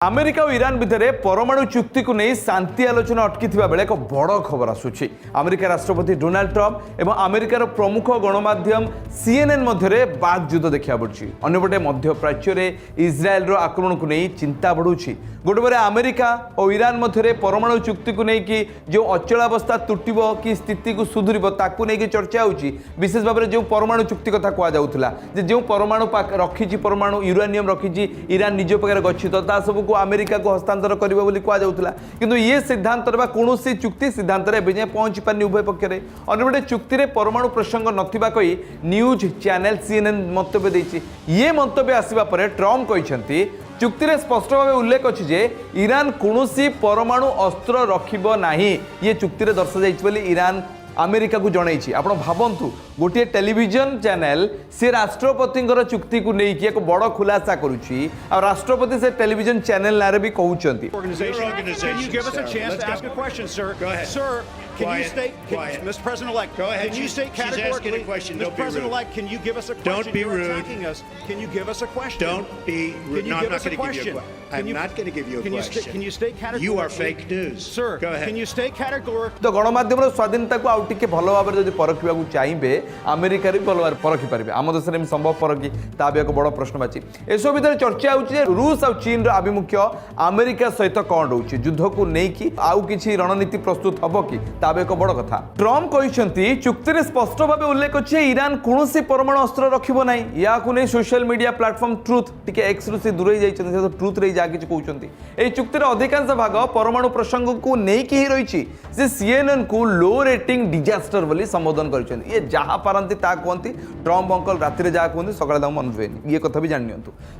America और Iran भितर परमाणु चुक्ति को नहीं शांति आलोचना अटकी बेले एक बड़ खबर आसूची। अमेरिका राष्ट्रपति डोनाल्ड ट्रंप और अमेरिकार प्रमुख गणमाध्यम CNN मध्य बागयुद्ध देखा पड़ी। अंपटे मध्यप्राच्य इज्राएल आक्रमण को नहीं चिंता बढ़ुची। गोटे अमेरिका और ईरान मध्य परमाणु चुक्ति को लेकिन जो अचलावस्था तुटब कि स्थिति को सुधरब ताकू नहीं चर्चा होची। विशेष भाव में जो परमाणु चुक्ति कथा कहला जो परमाणु रखी परमाणु यूरानियम रखी ईरान निज पाखे गच्छित ता सब अमेरिका को हस्तांतर करिबो बोली कहा जाउथला, किंतु ये सिद्धांत बा कोनोसी चुक्ति सिद्धांत रे बेजे पहुंची पानी उभय पक्ष रे। अन्यबटे चुक्ति रे परमाणु प्रसंग नथिबा कही न्यूज चैनल CNN मंतव्य देछि। ये मंतव्य आसीबा परे ट्रम्प कहिसंती चुक्ति रे स्पष्ट भाव उल्लेख अछि जे ईरान कोनोसी परमाणु अस्त्र रखिबो नाही। ये चुक्ति रे दर्शा जाइछि बोली ईरान अमेरिका को जनई। आप भावतु गोटे टेलीविजन चैनल से राष्ट्रपति चुक्ति को लेकिन एक बड़ खुलासा करुच्ची और राष्ट्रपति से टेलीविजन चैनल नारे भी कहउचंती। Can you state, Mr. President-elect, can you state categorically, Mr. President-elect, can you give us a question? Don't be rude. Attacking us. Can you give us a question? Don't be rude. No, I'm not going to give you a question. I'm not going to give you a question. Can you state categorically? You are fake news. Sir, go ahead. Can you state categorically? तो गणमाध्यम स्वाधीनता को आउ टिके भल भाव में परखा चाहिए अमेरिका भी भल भाव परखी पारे। आम देश में संभव परखी ता भी एक बड़ प्रश्नवाची। एसब भितर चर्चा होची रूस और चीन आभिमुख्य अमेरिका सहित कौन रोचे युद्ध को लेकिन आउ किसी रणनीति प्रस्तुत हम कि ता भी एक बड़ कथा। ट्रम्प कहते चुक्ति में स्पष्ट भाव उल्लेख अच्छे ईरान कौन परमाणु अस्त्र रखिब ना। या social media platform truth T x रु से दूरे जाइए ट्रुथ रे जहाँ किसी कहते ये चुक्तिर अधिकांश भाग परमाणु प्रसंग को लेकिन ही रही। CNN को लो रेटिंग डिजास्टर बोली संबोधन कर ये जहाँ पारती ता कहती ट्रम्प अंकल राति जहाँ कहते सकाଳେ मन हुए ये कथा भी जानी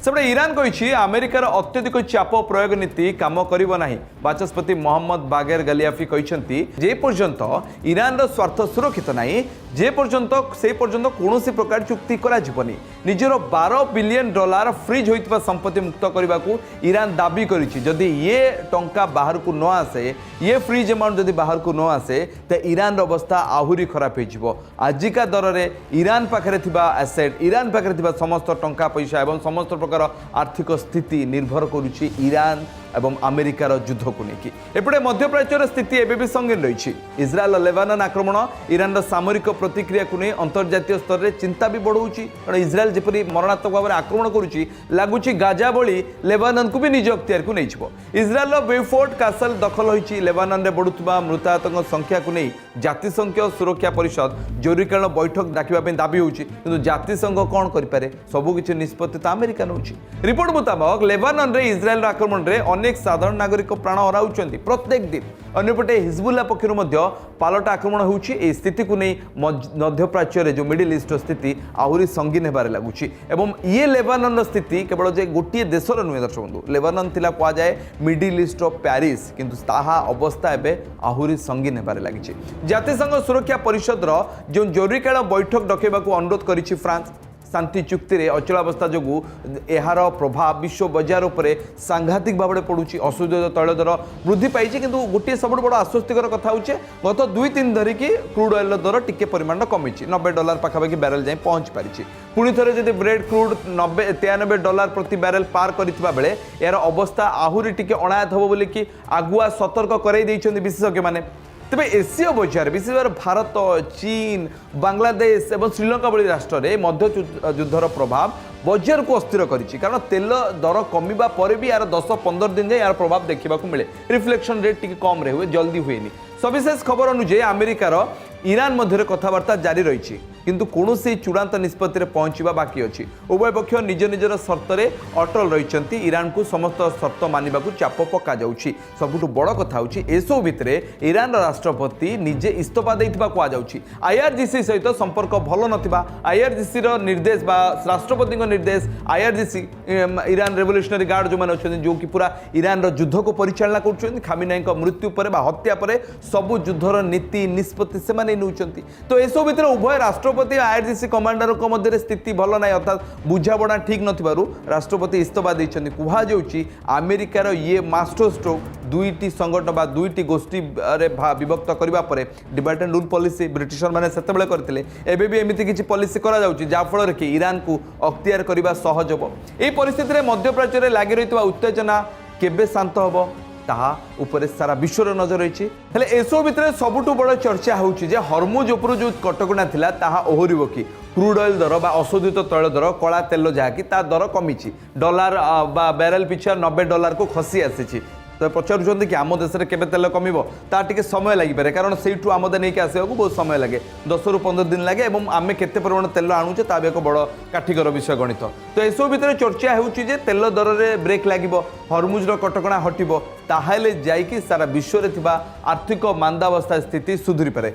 सेपटे ईरान कही अमेरिकार अत्यधिक चाप प्रयोग नीति काम करिब नाही। बाचस्पति मोहम्मद बागेर गलियाफी कहते जे पर्यंत ईरान स्वार्थ सुरक्षित नहीं जे पर्यंत से पर्यंत कौन प्रकार चुक्ति कराଯିबनी। निजर $12 बिलियन फ्रीज होइतिबा संपत्ति मुक्त करने को ईरान दाबी करिछि। जदि ये टंका बाहर को न आसे ये फ्रीज अमाउंट जदि बाहर को न आसे तो ईरान अवस्था आहुरी खराब हो। आजिका दर में ईरान पाखे एसेट ईरान पाखे समस्त टंका पैसा और समस्त प्रकार आर्थिक स्थिति निर्भर करुछि ईरान एवं अमेरिकार युद्ध को लेकिन। एपटे मध्यप्राच्यर स्थिति एवं भी संगीन रही। इज्राएल लेबानन आक्रमण ईरान सामरिक प्रतिक्रिया को नहीं अंतर्जातीय स्तर में चिंता भी बढ़ाऊँगी। कारण इज्राएल जपरी मरणात्मक भाव में आक्रमण करुच्ची लगुच गाजा भली लेबानन को भी निज अख्तियार को नहीं। इज्राएल बेफोर्ट कासल दखल होती लेबानन में बढ़ुवा मृताहतों संख्या को नहीं जातिसंघ सुरक्षा परिषद जरूरीकालीन बैठक डाकिबा दाबी होची, किंतु जातिसंघ कौन करें सबुकिछि निष्पत्ति तो अमेरिका नौछि। रिपोर्ट मुताबक लेबानन रे इज्राएल आक्रमण रे अनेक साधारण नागरिक प्राण हराउछन्ति प्रत्येक दिन। अन्यपटे हिजबुल्ला पक्षर पालट आक्रमण होउछि। ए स्थिति को नहीं मध्यप्राच्य जो मिडिल ईस्ट स्थिति आहुरी संगीन हेबारे लागुछि। एवं ये लेबानन स्थिति केवल जे गोटे देशर नुहे दर्शक बंधु लेबानन थिला कह जाए मिडिल ईस्ट पेरिस, किंतु ताहा अवस्था एबे आहुरी संगीन हेबारे लागिछि। जातिसंघ सुरक्षा परिषद जो जरूरीकालीन बैठक डकेबा को अनुरोध करिछि फ्रांस। शांति चुक्ति रे अचलावस्था जो यार प्रभाव विश्व बजार उपरे सांघातिक भाव में पड़ुछि। असुदय तैल दर वृद्धि पाई, किंतु गोटे सब बड़ आश्वस्तिकर कथा होचे गत 2-3 धरिकी क्रूड ऑयल दर टिके परिमाण कमी $90 पाखापाखि बैरेल जाए पहुंच पारिछि। पुणी थे जब ब्रेड क्रूड $93 प्रति बैरेल पार करथिबा बेले यार अवस्था आहुरी टिके अणायत हो बोली कि आगुआ सतर्क कराई दैछन्ति विशेषज्ञ माने। तेज एसीय बजार विशेष भाव भारत चीन बांग्लादेश और श्रीलंका भली राष्ट्र में मध्य युद्धर प्रभाव बजार को अस्थिर करिछि। कारण तेल दर कमिबा पर भी यार 10-15 दिन जाए यार प्रभाव देखा मिले। रिफ्लेक्शन रेट टी कम रहे हुए जल्दी हुए। सविशेष खबर अनुसार अमेरिकार ईरान मध्य कथबार्ता जारी रही, किंतु कौन चूड़ांत निष्पत्ति पहुंचा बाकी अच्छी। उभय पक्ष निज निजर शर्त अटल रही। ईरान को समस्त शर्त मानवा चाप पक्का जाउछि। सबुठु बड़ कथा होछि एसबु भितर ईरान राष्ट्रपति निजे इस्तीफा देइथिबा कहा जाउछि। IRGC सहित संपर्क भल नथिबा IRGC निर्देश बा राष्ट्रपति निर्देश IRGC ईरान रेवोल्यूशनरी गार्ड जो मैंने अच्छा जो कि पूरा ईरान युद्ध को परिचालना कर खामिनाई मृत्यु पर हत्या पर सबु युद्धर नीति निष्पत्ति से नौकरी। तो एसब भितर उभय राष्ट्रपति IRGC कमांडर मध्य स्थिति भल ना अर्थात बुझापड़ा ठीक नथिबारु राष्ट्रपति इस्तीफा देइछन्ति। कुहा जाउछि अमेरिकार ये मास्टर स्ट्रोक दुईटी संगठन बा दुईटी गोष्ठी विभक्त करबा परे divide and rule policy britisher माने सेतेबेले करथिले। एबे भी एमिति किछि पॉलिसी करा जाउछि जा फल कि ईरान को अख्तियार करबा सहज हो। एही परिस्थिति रे मध्यप्राच्य रे लागि रहितबा उत्तेजना କେବେ ଶାନ୍ତ ହେବ ତାହା ଉପରେ ସାରା ବିଶ୍ୱର ନଜର ରହିଛି। ହେଲେ ଏସବୁ ଭିତରେ ସବୁଠୁ ବଡ଼ ଚର୍ଚ୍ଚା ହେଉଛି ଯେ ହରମୁଜ ଉପରୁ ଯେଉଁ କଟକଣା ଥିଲା ତାହା ଓହରିବ କି? କ୍ରୁଡ୍ ଅଏଲ୍ ଦର ବା ଅଶୋଧିତ ତୈଳ ଦର କଳା ତେଲ ଯାହାକି ତା ଦର କମିଛି, ଡଲାର ବା ବ୍ୟାରେଲ ପିଛା $90 ଖସି ଆସିଛି। ତ ପଚାରୁଛନ୍ତି କି ଆମ ଦେଶରେ କେବେ ତେଲ କମିବ? ତା ଟିକେ ସମୟ ଲାଗିପାରେ, କାରଣ ସେଇଠୁ ଆମଦାନୀ ନେଇକି ଆସିବାକୁ ବହୁତ ସମୟ ଲାଗେ, 10 ରୁ 15 ଦିନ ଲାଗେ, ଏବଂ ଆମେ କେତେ ପରିମାଣ ତେଲ ଆଣୁଛେ ତା ବି ଏକ ବଡ଼ କାଠିକର ବିଷୟ ଗଣିତ। ତ ଏସବୁ ଭିତରେ ଚର୍ଚ୍ଚା ହେଉଛି ଯେ ତେଲ ଦରରେ ବ୍ରେକ୍ ଲାଗିବ, ହରମୁଜର କଟକଣା ହଟିବ, ତାହେଲେ ଯାଇକି ସାରା ବିଶ୍ୱରେ ଥିବା ଆର୍ଥିକ ମାନ୍ଦାବସ୍ଥା ସ୍ଥିତି ସୁଧୁରିପାରେ।